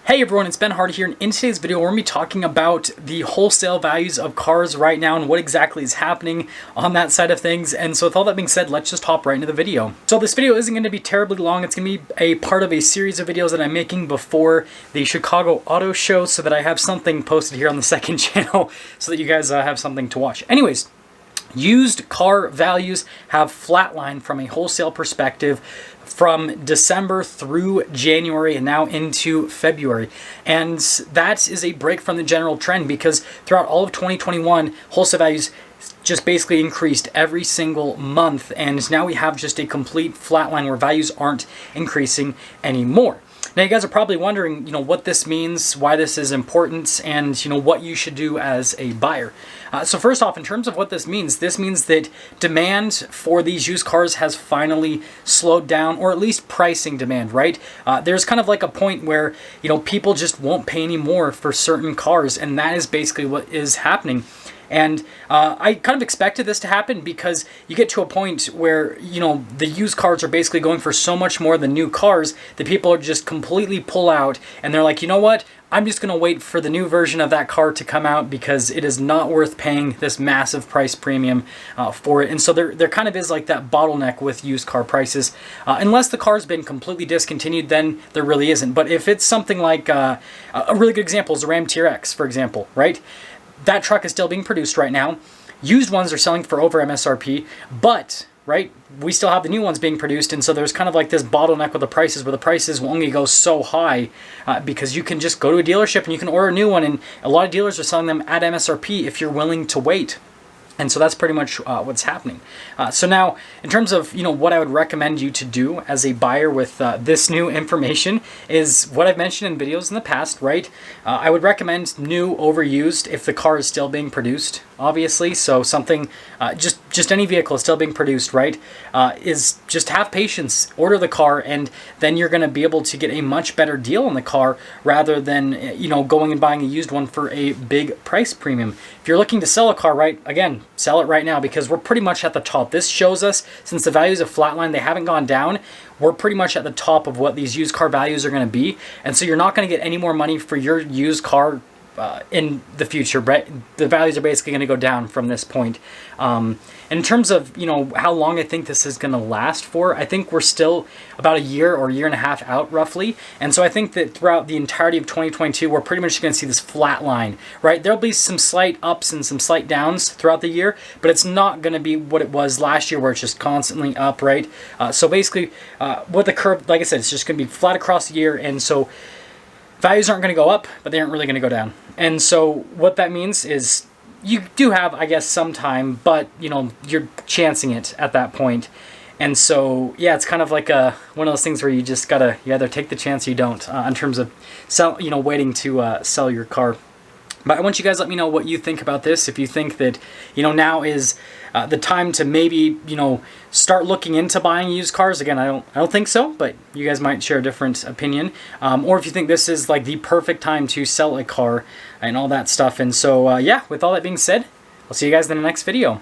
Hey everyone, it's Ben Hardy here, and in today's video we're going to be talking about the wholesale values of cars right now and what exactly is happening on that side of things. And so with all that being said, let's just hop right into the video. So this video isn't going to be terribly long. It's going to be a part of a series of videos that I'm making before the Chicago Auto Show so that I have something posted here on the second channel so that you guys have something to watch. Anyways, used car values have flatlined from a wholesale perspective from December through January and now into February. And that is a break from the general trend because throughout all of 2021, wholesale values just basically increased every single month. And now we have just a complete flatline where values aren't increasing anymore. Now you guys are probably wondering, what this means, why this is important, and what you should do as a buyer. So first off, in terms of what this means that demand for these used cars has finally slowed down, or at least pricing demand, right? There's kind of like a point where, people just won't pay any more for certain cars, and that is basically what is happening. And I kind of expected this to happen because you get to a point where, the used cars are basically going for so much more than new cars that people are just completely pull out and they're like, you know what? I'm just going to wait for the new version of that car to come out because it is not worth paying this massive price premium for it. And so there kind of is like that bottleneck with used car prices. Unless the car's been completely discontinued, then there really isn't. But if it's something like a really good example is the Ram TRX, for example, right? That truck is still being produced right now. Used ones are selling for over MSRP, but, right, we still have the new ones being produced, and so there's kind of like this bottleneck with the prices where the prices will only go so high because you can just go to a dealership and you can order a new one, and a lot of dealers are selling them at MSRP if you're willing to wait. And so that's pretty much what's happening. So now, in terms of what I would recommend you to do as a buyer with this new information is what I've mentioned in videos in the past, right? I would recommend new over used if the car is still being produced, obviously. So something, just any vehicle is still being produced, right? Is just have patience, order the car, and then you're going to be able to get a much better deal on the car rather than going and buying a used one for a big price premium. If you're looking to sell a car, right, again, sell it right now because we're pretty much at the top. This shows us, since the values have flatlined, they haven't gone down, we're pretty much at the top of what these used car values are going to be. And so you're not going to get any more money for your used car in the future, right? The values are basically going to go down from this point. And in terms of, how long I think this is going to last for, I think we're still about a year or year and a half out roughly. And so I think that throughout the entirety of 2022, we're pretty much going to see this flat line, right? There'll be some slight ups and some slight downs throughout the year, but it's not going to be what it was last year where it's just constantly up, right? So basically, what the curve, like I said, it's just going to be flat across the year. And so values aren't going to go up, but they aren't really going to go down. And so what that means is you do have, I guess, some time, but, you're chancing it at that point. And so, yeah, it's kind of like one of those things where you just got to, you either take the chance or you don't in terms of waiting to sell your car. But I want you guys to let me know what you think about this. If you think that, now is the time to maybe, start looking into buying used cars. Again, I don't think so, but you guys might share a different opinion. Or if you think this is like the perfect time to sell a car and all that stuff. And so, yeah, with all that being said, I'll see you guys in the next video.